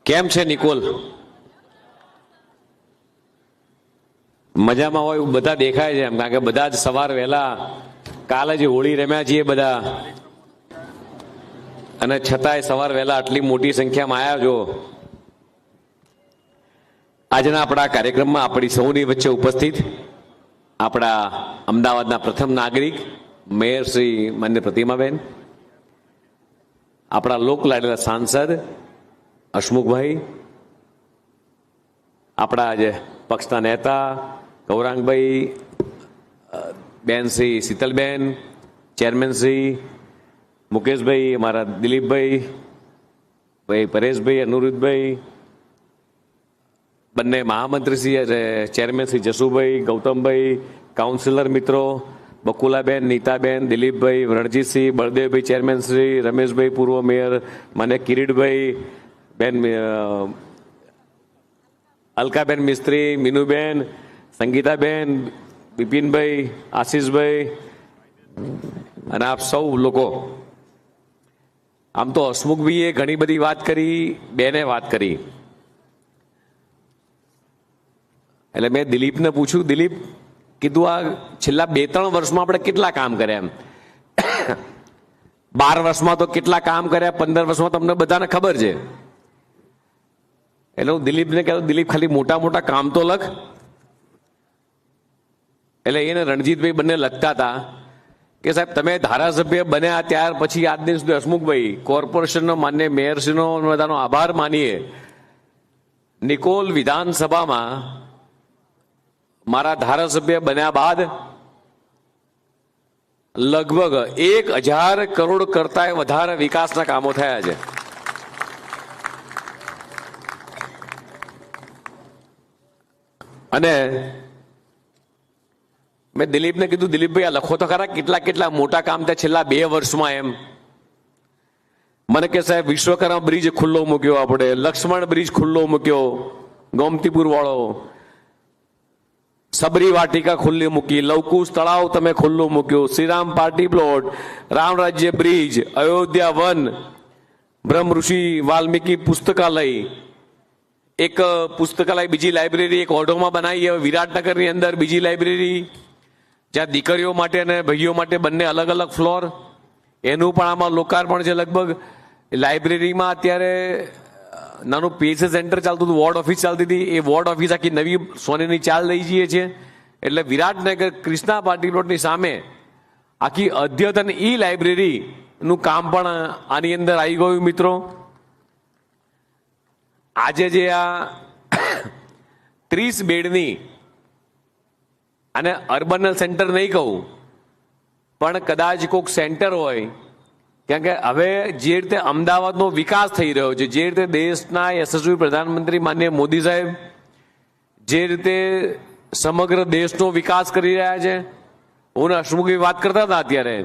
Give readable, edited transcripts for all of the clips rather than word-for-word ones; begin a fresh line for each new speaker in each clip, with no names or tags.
કેમ છે નિકોલ? મજામાં હોય એવું બધા દેખાય છે એમ, કારણ કે બધા જ સવાર વહેલા કાલે જ હોળી રમ્યા છીએ બધા, અને છતાંય સવાર વહેલા આટલી મોટી સંખ્યામાં આવ્યા છો. આજના આપણા કાર્યક્રમમાં આપણી સૌની વચ્ચે ઉપસ્થિત આપણા અમદાવાદના પ્રથમ નાગરિક મેયર શ્રી માન્ય પ્રતિમાબેન, આપણા લોકલાડેલા સાંસદ હસમુખભાઈ, આપણા જે પક્ષના નેતા ગૌરાંગભાઈ, બેન શ્રી શીતલબેન, ચેરમેન શ્રી મુકેશભાઈ, અમારા દિલીપભાઈ, ભાઈ પરેશભાઈ, અનુરુદ્ધભાઈ, બંને મહામંત્રી શ્રી ચેરમેન શ્રી જસુભાઈ, ગૌતમભાઈ, કાઉન્સિલર મિત્રો બકુલાબેન, નીતાબેન, દિલીપભાઈ, રણજીતસિંહ, બળદેવભાઈ, ચેરમેન શ્રી રમેશભાઈ, પૂર્વ મેયર મને કિરીટભાઈ, બેન અલકાબેન મિસ્ત્રી, મીનુબેન, સંગીતાબેન, બિપિનભાઈ, આશીષભાઈ અને આપ સૌ લોકો. આમ તો હસમુખભાઈએ ઘણી બધી વાત કરી, બેને વાત કરી, એટલે મેં દિલીપને પૂછ્યું, દિલીપ કીધું આ છેલ્લા 2-3 વર્ષમાં આપણે કેટલા કામ કર્યા એમ. 12 વર્ષમાં તો કેટલા કામ કર્યા, 15 વર્ષમાં તમને બધાને ખબર છે. એટલે હું દિલીપને કહેતો, દિલીપ ખાલી મોટા મોટા કામ તો લખ. એટલે એને રણજીતભાઈ બંને લખતા હતા કે સાહેબ તમે ધારાસભ્ય બન્યા ત્યાર પછી આજ દિન સુધી હસમુખભાઈ કોર્પોરેશનનો માન્ય મેયરશ્રીનો બધાનો આભાર માનીએ. નિકોલ વિધાનસભામાં મારા ધારાસભ્ય બન્યા બાદ લગભગ 1000 કરોડ કરતા વધારે વિકાસના કામો થયા છે. અને મેં દિલીપને કીધું, દિલીપભાઈ આ લખો તો ખરા કેટલા કેટલા મોટા કામ થયા છેલ્લા 2 વર્ષમાં એમ. મને કે સાહેબ વિશ્વકર્મા બ્રિજ ખુલ્લો મૂક્યો, આપણે લક્ષ્મણ બ્રિજ ખુલ્લો મૂક્યો, ગોમતીપુર વાળો, સબરી વાટિકા ખુલ્લી મૂકી, લવકુશ તળાવ તમે ખુલ્લું મૂક્યું, શ્રીરામ પાર્ટી પ્લોટ, રામ રાજ્ય બ્રિજ, અયોધ્યા વન, બ્રહ્મ ઋષિ વાલ્મીકી પુસ્તકાલય, એક પુસ્તકાલય બીજી લાઇબ્રેરી એક ઓઢોમાં બનાવી, હવે વિરાટનગરની અંદર બીજી લાઇબ્રેરી જ્યાં દીકરીઓ માટે અને ભાઈઓ માટે બંને અલગ અલગ ફ્લોર, એનું પણ આમાં લોકાર્પણ છે. લગભગ લાઇબ્રેરીમાં અત્યારે નાનું પીએસએ સેન્ટર ચાલતું હતું, વોર્ડ ઓફિસ ચાલતી હતી, એ વોર્ડ ઓફિસ આખી નવી સોનેની ચાલ લઈ જઈએ છીએ. એટલે વિરાટનગર કૃષ્ણા પાર્ટી પ્લોટની સામે આખી અદ્યતન ઈ લાઇબ્રેરીનું કામ પણ આની અંદર આવી ગયું. મિત્રો આજે જે આ 30 બેડની, અને અર્બન સેન્ટર નહીં કહું પણ કદાચ કોઈક સેન્ટર હોય, કારણ કે હવે જે રીતે અમદાવાદનો વિકાસ થઈ રહ્યો છે, જે રીતે દેશના યશસ્વી પ્રધાનમંત્રી માનનીય મોદી સાહેબ જે રીતે સમગ્ર દેશનો વિકાસ કરી રહ્યા છે, હું હસમુખી વાત કરતા હતા અત્યારે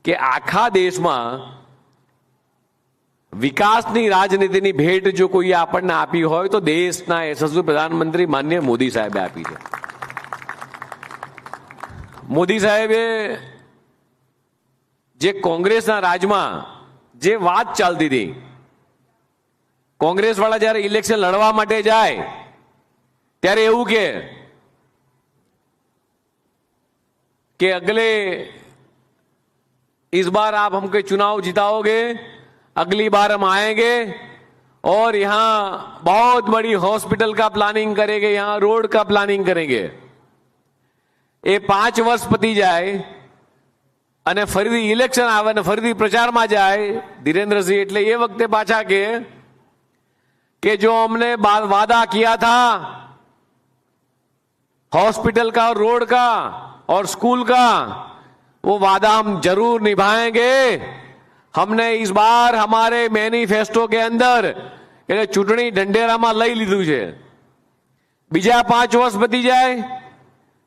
કે આખા દેશમાં વિકાસની રાજનીતિની ભેટ જો કોઈ આપણને આપી હોય તો દેશના યશસ્વી પ્રધાનમંત્રી માનનીય મોદી સાહેબે આપી છે. મોદી સાહેબે જે કોંગ્રેસના રાજમાં જે વાત ચાલતી હતી, કોંગ્રેસ વાળા જયારે ઇલેક્શન લડવા માટે જાય ત્યારે એવું કે અગલે इस बार आप हमको चुनाव जिताओगे, अगली बार हम आएंगे और यहां बहुत बड़ी हॉस्पिटल का प्लानिंग करेंगे, यहां रोड का प्लानिंग करेंगे. એ 5 વર્ષ પતી જાય અને ફરીથી ઇલેક્શન આવે ને ફરીથી પ્રચારમાં જાય ધીરેન્દ્રસિંહ, એટલે એ વખતે પાછા કે જો हमने वादा किया था हॉस्पिटल का, रोड का और स्कूल का, वो वादा हम जरूर निभाएंगे. हमने इस बार हमारे मैनिफेस्टो के अंदर એટલે ચૂંટણી ઢંઢેરામાં લઈ લીધું છે. બીજા 5 વર્ષ પતી જાય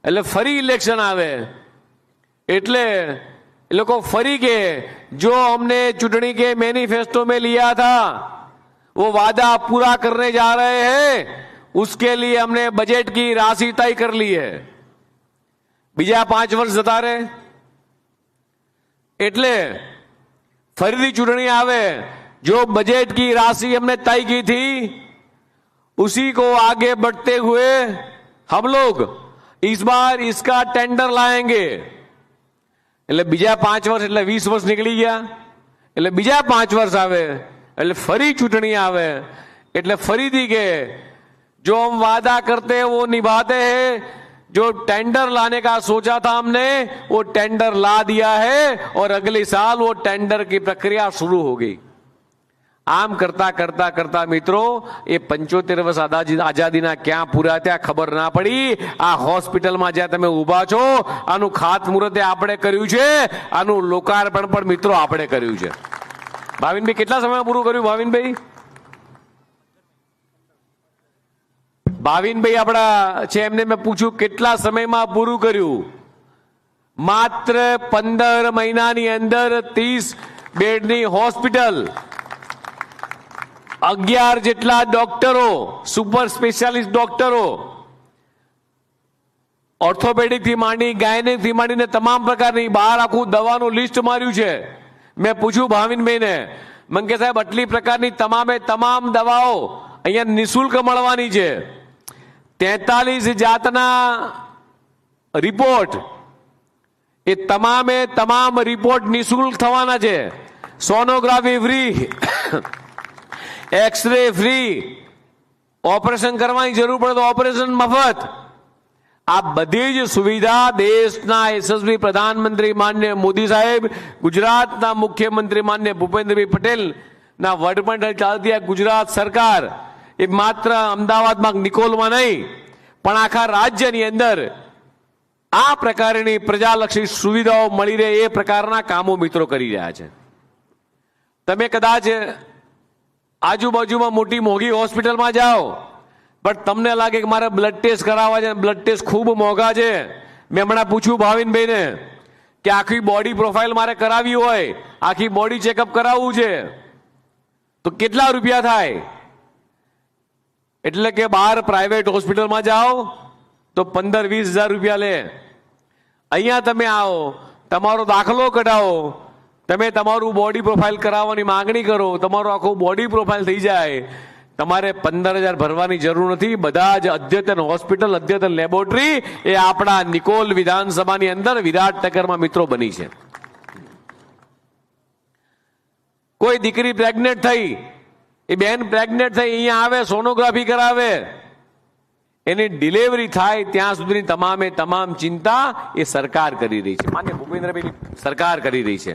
એટલે ફરી ઇલેક્શન આવે એટલે એ લોકો ફરી કે जो हमने चुनाव के मैनिफेस्टो में लिया था वो वादा पूरा करने जा रहे हैं, उसके लिए हमने बजट की राशि तय कर ली है. બીજા 5 વર્ષ જતા રહે એટલે ફરીથી ચૂંટણી આવે जो बजट की राशि हमने तय की थी उसी को आगे बढ़ते हुए हम लोग इस बार इसका टेंडर लाएंगे। એટલે બીજા 5 વર્ષ એટલે 20 વર્ષ નીકળી ગયા, એટલે બીજા 5 વર્ષ આવે એટલે ફરી ચૂંટણી આવે, એટલે ફરીથી કે जो हम वादा करते हैं वो निभाते हैं, जो टेंडर लाने का सोचा था हमने वो टेंडर ला दिया है और अगले साल वो टेंडर की प्रक्रिया शुरू हो गई। आम करता करता करता मित्रों ये 75 वर्ष आजादीना क्या पूरा थया खबर ना पड़ी। आ होस्पिटल में ज्यां तमे उभा छो आनु खातमुहूर्त आपणे कर्युं छे, आनु लोकार्पण पण मित्रों आपणे कर्युं छे। भाविनभाई કેટલા સમયમાં પૂરું કર્યું? ભાવિનભાઈ આપણા છે એમને મેં પૂછ્યું કેટલા સમયમાં પૂરું કર્યું? માત્ર 15 મહિનાની અંદર 30 બેડની હોસ્પિટલ, 11 જેટલા ડોક્ટરો, સુપર સ્પેશિયાલિસ્ટ ડોક્ટરો, ઓર્થોપેડિક થી માંડી ગાયનેક થી માંડીને તમામ પ્રકારની બહાર આખું દવાનું લિસ્ટ માર્યું છે। મેં પૂછ્યું ભાવિનભાઈને, મને કે સાહેબ આટલી પ્રકારની તમામે તમામ દવાઓ અહીંયા નિઃશુલ્ક મળવાની છે। 43 જાતના રિપોર્ટ, એ તમામે તમામ રિપોર્ટ નિઃશુલ્ક થવાના છે। Sonography free, x ray free, operation करवानी जरूर पड़े तो ऑपरेशन मफत। आ बधी ज सुविधा देशना यशस्वी प्रधानमंत्री माननीय मोदी साहेब, गुजरातना मुख्यमंत्री माननीय भूपेन्द्रभाई पटेल ना वडपण चालती गुजरात सरकार ए मात्र अमदावाद में निकोल में नहीं पण आखा राज्यनी अंदर आ प्रकारनी प्रजालक्षी सुविधाओं मळी रहे ए प्रकारना कामो मित्रों करी रह्या छे। तमे कदाच आजूबाजू में मोटी मोंघी होस्पिटल में जाओ पर तमने लगे कि मारे ब्लड टेस्ट करावा है, ब्लड टेस्ट खूब मोंघा है। मैं हमणां पूछ्યું भाविनभाई ने कि आखी बॉडी प्रोफाइल मारे करावी होय, आखी बॉडी चेकअप करावવું છે तो કેટલા રૂપિયા થાય? એટલે કે બહાર પ્રાઇવેટ હોસ્પિટલ में जाओ तो 15-20 હજાર રૂપિયા લે। અહીંયા તમે आओ, તમારો દાખલો કઢાવો, તમે તમારું બોડી પ્રોફાઇલ કરાવવાની માંગણી કરો, તમારો આખો બોડી પ્રોફાઇલ થઈ જાય, તમારે 15,000 ભરવાની જરૂર નથી। બધા જ અદ્યતન હોસ્પિટલ, અદ્યતન લેબોરેટરી એ આપણા નિકોલ વિધાનસભાની અંદર વિરાટનગરમાં મિત્રો બની છે। કોઈ દીકરી પ્રેગ્નેન્ટ થઈ, એ બેન પ્રેગ્નેન્ટ થઈ અહીંયા આવે, સોનોગ્રાફી કરાવે, એની ડિલિવરી થાય ત્યાં સુધીની તમામે તમામ ચિંતા એ સરકાર કરી રહી છે, માન્ય ભૂપેન્દ્રભાઈ સરકાર કરી રહી છે।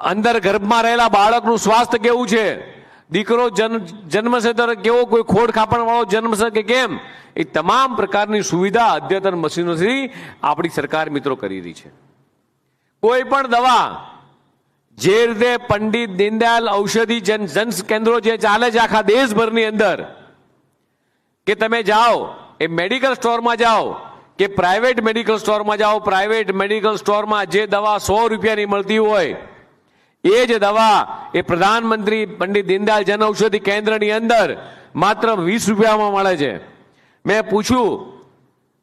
अंदर गर्भ में रहेला बाळकनु स्वास्थ्य केवुं छे, दीकरो जन्मशे तर केवो कोई खोड खापण वाळो जन्मशे के केम, ए तमाम प्रकारनी सुविधा अद्यतन मशीनोथी आपणी सरकार मित्रों करी रही छे। कोई पण दवा जे रीते पंडित दीनदयाल औषधि जन केन्द्रों जे चाले छे आखा देशभरनी अंदर के तमे जाओ ए मेडिकल स्टोर में जाओ के प्राइवेट मेडिकल स्टोर में जाओ, प्राइवेट मेडिकल स्टोर में जे दवा 100 રૂપિયાની મળતી હોય એ જ દવા એ પ્રધાનમંત્રી પંડિત દીનદયાલ જન ઔષધિ કેન્દ્રની અંદર માત્ર 20 રૂપિયામાં મળે છે। મેં પૂછ્યું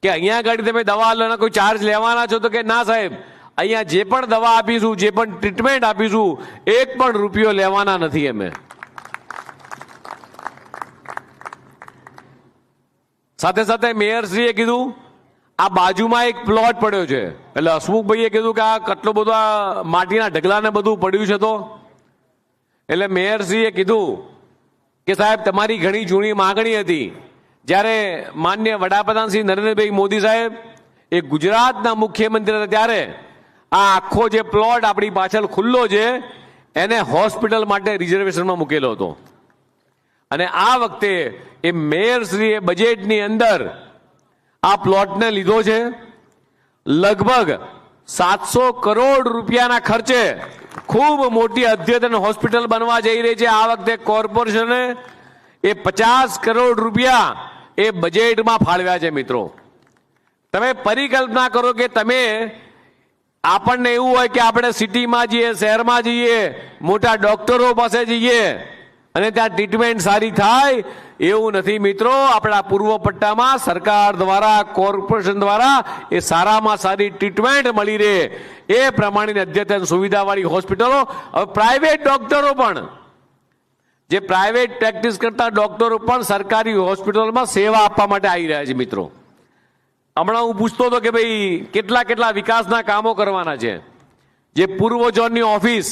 કે અહીંયા આગળ તમે દવા લેવાના કોઈ ચાર્જ લેવાના છો? તો કે ના સાહેબ, અહીંયા જે પણ દવા આપીશું, જે પણ ટ્રીટમેન્ટ આપીશું, એક પણ રૂપિયો લેવાના નથી અમે। સાથે સાથે મેયરશ્રીએ કીધું આ બાજુમાં એક પ્લોટ પડ્યો છે, એટલે હસમુખભાઈએ કીધું કે આ કેટલો બધો આ માટીના ઢગલાને બધું પડ્યું છે, તો એટલે મેયરશ્રીએ કીધું કે સાહેબ તમારી ઘણી જૂની માંગણી હતી, જ્યારે માન્ય વડાપ્રધાન શ્રી નરેન્દ્રભાઈ મોદી સાહેબ એ ગુજરાતના મુખ્યમંત્રી હતા ત્યારે આ આખો જે પ્લોટ આપણી પાછળ ખુલ્લો છે એને હોસ્પિટલ માટે રિઝર્વેશનમાં મૂકેલો હતો, અને આ વખતે એ મેયરશ્રીએ બજેટની અંદર आ प्लॉट ने लीधो छे। लगभग 700 करोड़ रूपियाना खर्चे खूब मोटी अद्यतन होस्पिटल बनवा जई रही है। आ वखते कॉर्पोरेशने ए 50 करोड़ रूपिया ए बजेट में फाळव्या छे। मित्रों तमे परिकल्पना करो कि तमे आपणने एवुं होय कि आपणे सिटी में जईए, शहर में जईए, मोटा डॉक्टरो पासे जईए અને ત્યાં ટ્રીટમેન્ટ સારી થાય એવું નથી મિત્રો. આપણા પૂર્વ પટ્ટામાં સરકાર દ્વારા, કોર્પોરેશન દ્વારા એ સારામાં સારી ટ્રીટમેન્ટ મળી રહે એ પ્રમાણેની અદ્યતન સુવિધાવાળી હોસ્પિટલો. હવે પ્રાઇવેટ ડોક્ટરો પણ, જે પ્રાઇવેટ પ્રેક્ટિસ કરતા ડોક્ટરો પણ સરકારી હોસ્પિટલોમાં સેવા આપવા માટે આવી રહ્યા છે મિત્રો. હમણાં હું પૂછતો હતો કે ભાઈ કેટલા કેટલા વિકાસના કામો કરવાના છે. જે પૂર્વ ઝોનની ઓફિસ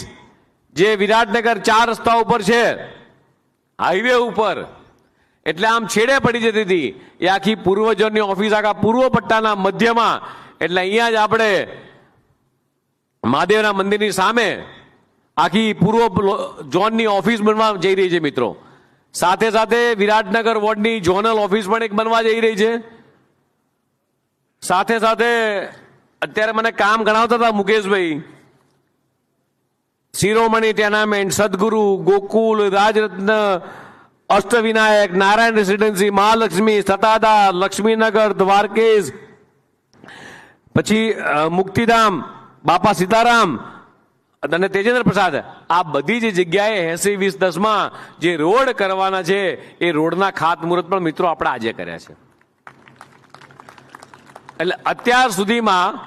જે વિરાટનગર 4 રસ્તા ઉપર છે, હાઈવે ઉપર, એટલે આમ છેડે પડી જતી હતી, એ આખી પૂર્વ ઝોનની ઓફિસ આખા પૂર્વ પટ્ટાના મધ્યમાં, એટલે અહીંયા જ આપણે મહાદેવના મંદિરની સામે આખી પૂર્વ ઝોનની ઓફિસ બનવા જઈ રહી છે મિત્રો. સાથે સાથે વિરાટનગર વોર્ડની ઝોનલ ઓફિસ પણ એક બનવા જઈ રહી છે. સાથે સાથે અત્યારે મને કામ ગણાવતા હતા મુકેશભાઈ, શિરોમણી ટેનામેન્ટ, સદગુરુ, ગોકુલ, રાજરત્ન, અષ્ટવિનાયક, નારાયણ રેસિડેન્સી, મહાલક્ષ્મી, સતાદા, લક્ષ્મીનગર, દ્વારકેશ, પછી મુક્તિધામ, બાપા સીતારામ અને તેજેન્દ્ર પ્રસાદ, આ બધી જ જગ્યાએ 80-20-10માં જે રોડ કરવાના છે એ રોડના ખાતમુહૂર્ત પણ મિત્રો આપણે આજે કર્યા છે. એટલે અત્યાર સુધીમાં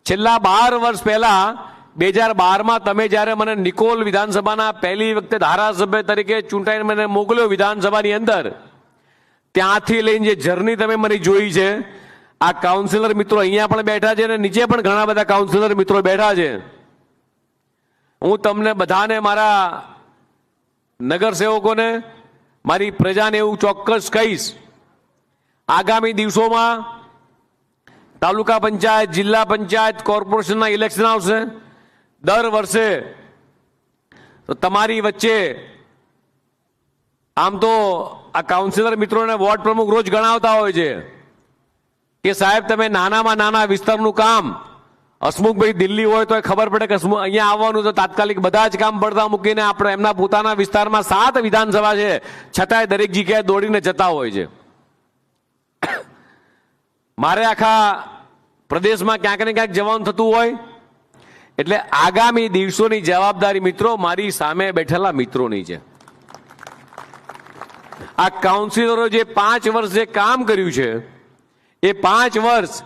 છેલ્લા 12 વર્ષ પહેલા 2012માં તમે જ્યારે મને નિકોલ વિધાનસભાના પહેલી વખતે ધારાસભ્ય તરીકે ચૂંટાઈને મને મોકલ્યો વિધાનસભાની અંદર, ત્યાંથી લઈને જે જર્ની તમે મારી જોઈ છે, આ કાઉન્સિલર મિત્રો અહીંયા પણ બેઠા છે અને નીચે પણ ઘણા બધા કાઉન્સિલર મિત્રો બેઠા છે. હું તમને બધાને, મારા નગરસેવકોને, મારી પ્રજાને એવું ચોક્કસ કહીશ, આગામી દિવસોમાં તાલુકા પંચાયત, જિલ્લા પંચાયત, કોર્પોરેશનના ઇલેક્શન આવશે. દર વર્ષે તો તમારી વચ્ચે આમ તો આ કાઉન્સિલર મિત્રોને વોર્ડ પ્રમુખ રોજ ગણાવતા હોય છે કે સાહેબ તમે નાનામાં નાના વિસ્તારનું કામ, હસમુખભાઈ દિલ્હી હોય તો ખબર પડે કે અહીંયા આવવાનું તો તાત્કાલિક બધા જ કામ પડતા મૂકીને આપણે એમના પોતાના વિસ્તારમાં 7 વિધાનસભા છે છતાંય દરેક જગ્યાએ દોડીને જતા હોય છે. મારે આખા પ્રદેશમાં ક્યાંક ને ક્યાંક જવાનું થતું હોય, એટલે આગામી દિવસોની જવાબદારી મિત્રો મારી સામે બેઠેલા મિત્રોની છે. આ કાઉન્સિલરો જે 5 વર્ષ જે કામ કર્યું છે, એ 5 વર્ષ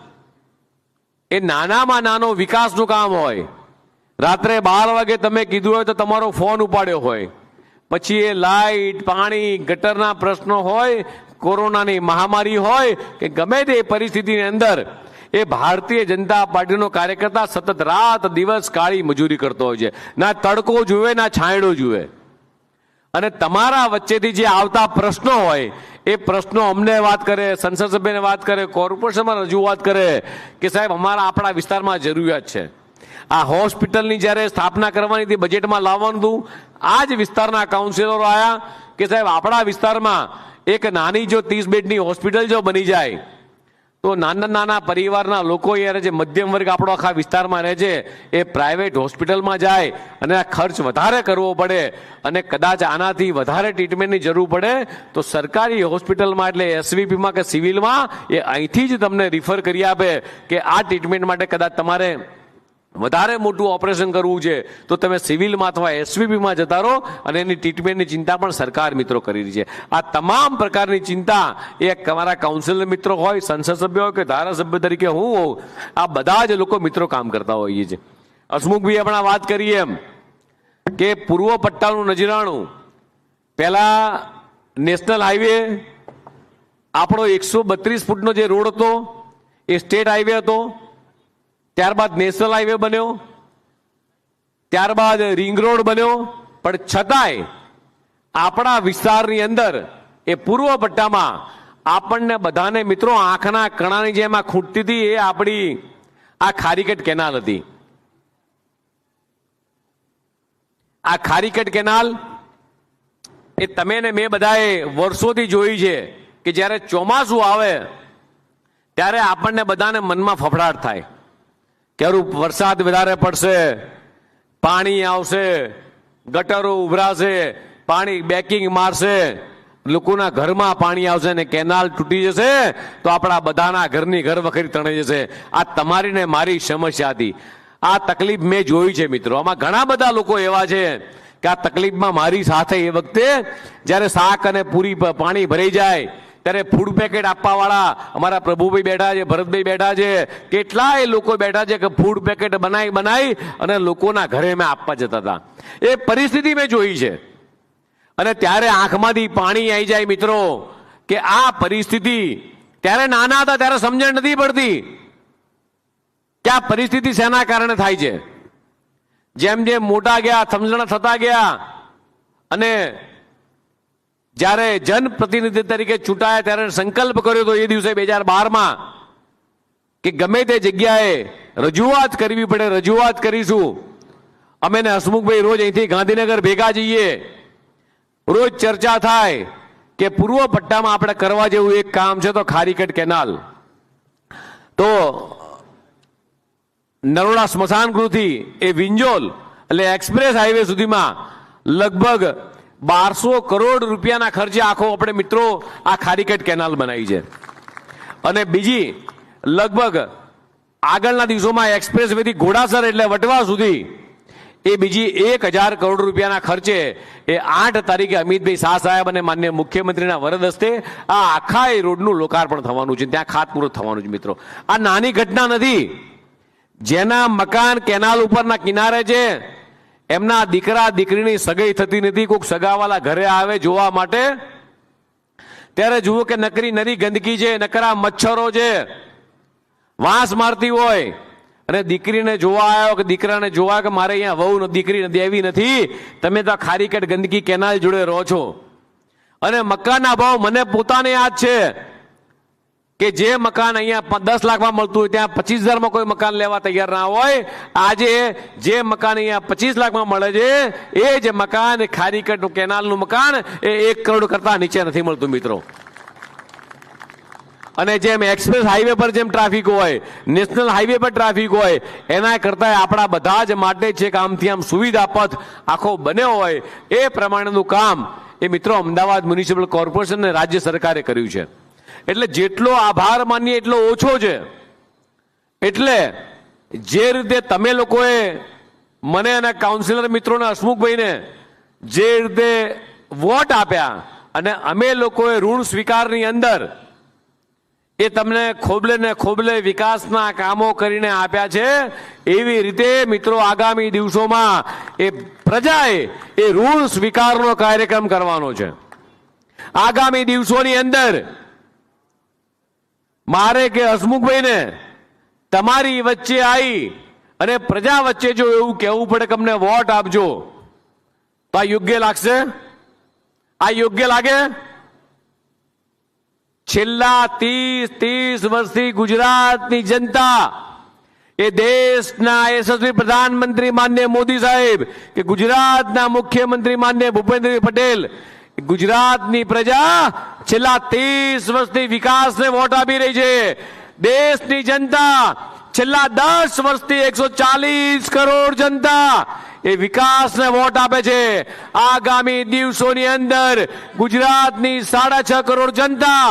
એ નાનામાં નાનો વિકાસનું કામ હોય. રાત્રે 12 વાગે તમે કીધું હોય તો તમારો ફોન ઉપાડ્યો હોય, પછી એ લાઇટ, પાણી, ગટરના પ્રશ્નો હોય, કોરોનાની મહામારી હોય કે ગમે તે પરિસ્થિતિની અંદર એ ભારતીય જનતા પાર્ટીનો કાર્યકર્તા સતત રાત દિવસ કાળી મજૂરી કરતો હોય છે. ના તડકો જુએ ના છાંયડો જુએ. અને તમારા વચ્ચેથી જે આવતા પ્રશ્નો હોય એ પ્રશ્નો અમને વાત કરે, સંસદ સભ્યને વાત કરે, કોર્પોરેશનમાં રજૂઆત કરે કે સાહેબ અમારા આપણા વિસ્તારમાં જરૂરિયાત છે. આ હોસ્પિટલની જ્યારે સ્થાપના કરવાની હતી, બજેટમાં લાવવાનું હતું, આ જ વિસ્તારના કાઉન્સિલરો આવ્યા કે સાહેબ આપણા વિસ્તારમાં એક નાની જો 30 બેડની હોસ્પિટલ જો બની જાય તો નાના નાના પરિવારના લોકો, યાર જે મધ્યમ વર્ગ આપણો આખા વિસ્તારમાં રહે છે, એ પ્રાઇવેટ હોસ્પિટલમાં જાય અને આ ખર્ચ વધારે કરવો પડે અને કદાચ આનાથી વધારે ટ્રીટમેન્ટની જરૂર પડે તો સરકારી હોસ્પિટલમાં એટલે એસવીપીમાં કે સિવિલમાં એ અહીંથી જ તમને રિફર કરી આપે કે આ ટ્રીટમેન્ટ માટે કદાચ તમારે વધારે મોટું ઓપરેશન કરવું છે તો તમે સિવિલમાં અથવા એસવીપીમાં જતા રહો અને એની ટ્રીટમેન્ટની ચિંતા પણ સરકાર મિત્રો કરી રહી છે. આ તમામ પ્રકારની ચિંતા એ તમારા કાઉન્સિલર મિત્રો હોય, સંસદ સભ્ય હોય કે ધારાસભ્ય તરીકે હું હોઉં, આ બધા જ લોકો મિત્રો કામ કરતા હોઈએ છીએ. હસમુખભાઈ આપણે વાત કરીએ એમ કે પૂર્વ પટ્ટાનું નજરાણું પહેલા નેશનલ હાઈવે આપણો 132 ફૂટનો જે રોડ હતો એ સ્ટેટ હાઈવે હતો. ત્યારબાદ નેશનલ હાઈવે બન્યો, ત્યારબાદ રિંગ રોડ બન્યો, પણ છતાંય આપણા વિસ્તારની અંદર એ પૂર્વ પટ્ટામાં આપણને બધાને મિત્રો આંખના કણાની જેમ આ ખૂટતી હતી એ આપણી આ ખારીકટ કેનાલ હતી. આ ખારીકટ કેનાલ એ તમે ને મેં બધાએ વર્ષોથી જોઈ છે કે જ્યારે ચોમાસું આવે ત્યારે આપણને બધાને મનમાં ફફડાટ થાય કે વરસાદ વધારે પડશે, પાણી આવશે, ગટરો ઉભરાશે, પાણી બેકિંગ મારશે, લોકોના ઘરમાં પાણી આવશે અને કેનાલ તૂટી જશે તો આપણા બધાના ઘરની ઘર વખરી તણાઈ જશે. આ તમારી ને મારી સમસ્યા હતી. આ તકલીફ મેં જોઈ છે મિત્રો. આમાં ઘણા બધા લોકો એવા છે કે આ તકલીફમાં મારી સાથે એ વખતે જ્યારે શાક અને પૂરી પાણી ભરાઈ જાય ત્યારે ફૂડ પેકેટ આપવા વાળા અમારા પ્રભુભાઈ બેઠા છે, ભરતભાઈ બેઠા છે, કેટલાય લોકો બેઠા છે કે ફૂડ પેકેટ બનાવી અને લોકોના ઘરે મેં આપવા જતા હતા. એ પરિસ્થિતિ મેં જોઈ છે અને ત્યારે આંખમાંથી પાણી આવી જાય મિત્રો કે આ પરિસ્થિતિ ત્યારે નાના હતા ત્યારે સમજણ નથી પડતી કે આ પરિસ્થિતિ શેના કારણે થાય છે. જેમ જેમ મોટા ગયા સમજણ થતા ગયા અને જ્યારે જનપ્રતિનિધિ તરીકે ચૂંટાયા ત્યારે સંકલ્પ કર્યો હતો એ દિવસે 2012માં કે ગમે તે જગ્યાએ રજૂઆત કરવી પડે રજૂઆત કરીશું. અમે ને હસમુખભાઈ રોજ અહીંથી ગાંધીનગર ભેગા જઈએ, રોજ ચર્ચા થાય કે પૂર્વ પટ્ટામાં આપણે કરવા જેવું એક કામ છે તો ખારીકટ કેનાલ. તો નરોડા સ્મશાન ગૃહથી એ વિંજોલ એટલે એક્સપ્રેસ હાઈવે સુધીમાં લગભગ 1200 કરોડ રૂપિયાના ખર્ચે આખો આપણે મિત્રો આ ખારીકટ કેનાલ બનાવી છે. અને બીજી લગભગ આગળના દિવસોમાં એક્સપ્રેસ વેથી ઘોડાસર એટલે વટવા સુધી એ બીજી 1000 કરોડ રૂપિયાના ખર્ચે એ 8 તારીખે અમિતભાઈ શાહ સાહેબ અને માન્ય મુખ્યમંત્રીના વરદ હસ્તે આ આખા એ રોડનું લોકાર્પણ થવાનું છે, ત્યાં ખાતમુહૂર્ત થવાનું છે. મિત્રો આ નાની ઘટના નથી. જેના મકાન કેનાલ ઉપરના કિનારે છે એમના દીકરા દીકરીની સગાઈ થતી નથી, કોઈક સગાવાલા ઘરે આવે જોવા માટે ત્યારે જુઓ કે નકરી નરી ગંદકી છે, નકરા મચ્છરો છે, વાંસ મારતી હોય અને દીકરીને જોવા આવ્યો કે દીકરાને જોવા કે મારે અહીંયા વહુ દીકરી દેવી નથી, તમે તો ખારીકટ ગંદકી કેનાલ જોડે રહો છો. અને મકાનના ભાવ મને પોતાને યાદ છે કે જે મકાન અહીંયા 10 લાખમાં મળતું હોય ત્યાં 25,000માં કોઈ મકાન લેવા તૈયાર ના હોય. આજે જે મકાન અહીંયા 25 લાખમાં મળે છે એ જ મકાન ખારીકટ કેનાલનું મકાન એ 1 કરોડ કરતા નીચે નથી મળતું મિત્રો. અને જેમ એક્સપ્રેસ હાઈવે પર જેમ ટ્રાફિક હોય, નેશનલ હાઈવે પર ટ્રાફિક હોય, એના કરતા આપણા બધા જ માટે છે કે આમથી આમ સુવિધા પથ આખો બન્યો હોય એ પ્રમાણેનું કામ એ મિત્રો અમદાવાદ મ્યુનિસિપલ કોર્પોરેશન અને રાજ્ય સરકારે કર્યું છે. એટલે જેટલો આભાર માનીએ એટલો ઓછો છે. એટલે જે રીતે તમે લોકોએ મને અને કાઉન્સિલર મિત્રોને હસમુખભાઈને જે રીતે વોટ આપ્યા અને અમે લોકોએ ઋણ સ્વીકારની અંદર એ તમને ખોબલે ને ખોબલે વિકાસના કામો કરીને આપ્યા છે, એવી રીતે મિત્રો આગામી દિવસોમાં એ પ્રજાએ એ ઋણ સ્વીકારનો કાર્યક્રમ કરવાનો છે. આગામી દિવસોની અંદર મારે કે હસમુખભાઈને તમારી વચ્ચે આવી અને પ્રજા વચ્ચે જો એવું કહેવું પડે કે અમને વોટ આપજો તો આ યોગ્ય લાગશે? આ યોગ્ય લાગે? છેલ્લા 30 વર્ષથી ગુજરાતની જનતા એ દેશના યશસ્વી પ્રધાનમંત્રી માનનીય મોદી સાહેબ કે ગુજરાતના મુખ્યમંત્રી માનનીય ભૂપેન્દ્રભાઈ પટેલ, ગુજરાતની પ્રજા છેલ્લા 30 વર્ષથી વિકાસને વોટ આપી રહી છે. દેશની જનતા છેલ્લા 10 વર્ષથી 140 કરોડ જનતા એ વિકાસને વોટ આપે છે. આગામી દિવસોની અંદર ગુજરાતની 6.5 કરોડ જનતા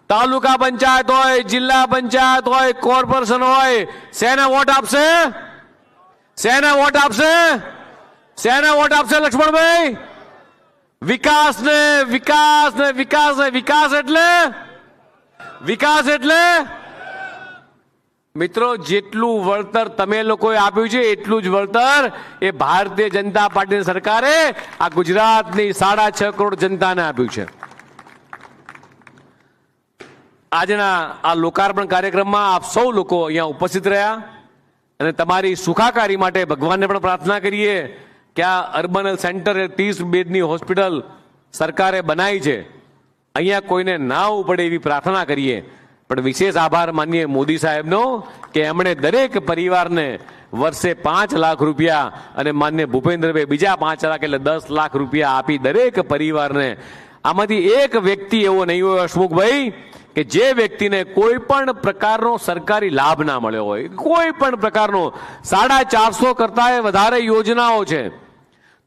તાલુકા પંચાયત હોય, જિલ્લા પંચાયત હોય, કોર્પોરેશન હોય, શેને વોટ આપશે? શેને વોટ આપશે? શેને વોટ આપશે લક્ષ્મણભાઈ? વિકાસને, વિકાસને, વિકાસને. વિકાસ એટલે મિત્રો જેટલું વળતર તમે લોકોએ આપ્યું છે એટલું જ વળતર એ ભારતીય જનતા પાર્ટીની સરકારે આ ગુજરાતની 6.5 કરોડ જનતાને આપ્યું છે. આજના આ લોકાર્પણ કાર્યક્રમમાં આપ સૌ લોકો અહીંયા ઉપસ્થિત રહ્યા અને તમારી સુખાકારી માટે ભગવાનને પણ પ્રાર્થના કરીએ કે આ અર્બન હેલ્થ સેન્ટર 30 બેડની હોસ્પિટલ સરકારે બનાવી છે, અહીંયા કોઈને ના આવવું પડે એવી પ્રાર્થના કરીએ. પણ વિશેષ આભાર માનીએ મોદી સાહેબનો કે એમણે દરેક પરિવારને વર્ષે 5 લાખ રૂપિયા અને માન્ય ભૂપેન્દ્રભાઈ બીજા 5 લાખ એટલે 10 લાખ રૂપિયા આપી દરેક પરિવારને. આમાંથી એક વ્યક્તિ એવો નહીં હોય હસમુખભાઈ કે જે વ્યક્તિને કોઈ પણ પ્રકારનો સરકારી લાભ ના મળ્યો હોય, કોઈ પણ પ્રકારનો. 450 કરતા વધારે યોજનાઓ છે.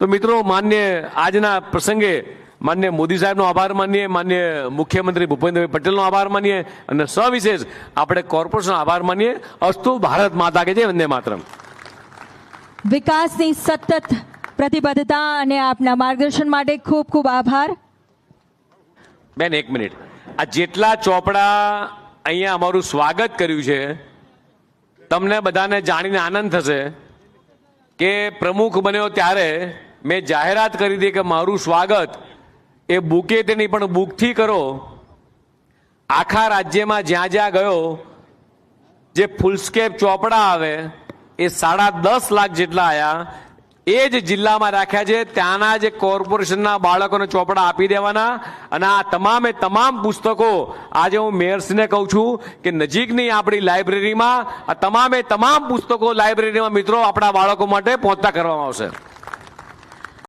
તો મિત્રો માન્ય આજના પ્રસંગે માન્ય મોદી સાહેબનો આભાર માનીએ, માન્ય મુખ્યમંત્રી ભૂપેન્દ્રભાઈ પટેલનો આભાર માનીએ અને સવિશેષ આપણે કોર્પોરેશનનો આભાર માનીએ. અસ્તુ ભારત માતા કે જય, વંદે માતરમ.
વિકાસની સતત પ્રતિબદ્ધતા અને આપના માર્ગદર્શન માટે ખૂબ ખૂબ આભાર.
બેન એક મિનિટ, આ જેટલા ચોપડા અહીંયા અમારું સ્વાગત કર્યું છે, તમને બધાને જાણીને આનંદ થશે કે પ્રમુખ બન્યો ત્યારે મેં જાહેરાત કરી હતી કે મારું સ્વાગત એ બુકેથી નહીં પણ બુકથી કરો. આખા રાજ્યમાં જ્યાં જ્યાં ગયો જે ફૂલસ્કેપ ચોપડા આવે એ 10.5 લાખ જેટલા આવ્યા. એ જ જિલ્લામાં રાખ્યા છે. ત્યાંના જે કોર્પોરેશનના બાળકોને ચોપડા આપી દેવાના. અને આ તમામે તમામ પુસ્તકો આજે હું મેયરશ્રીને કહું છું કે નજીકની આપણી લાઇબ્રેરીમાં આ તમામે તમામ પુસ્તકો લાઇબ્રેરીમાં મિત્રો આપણા બાળકો માટે પહોંચતા કરવામાં આવશે.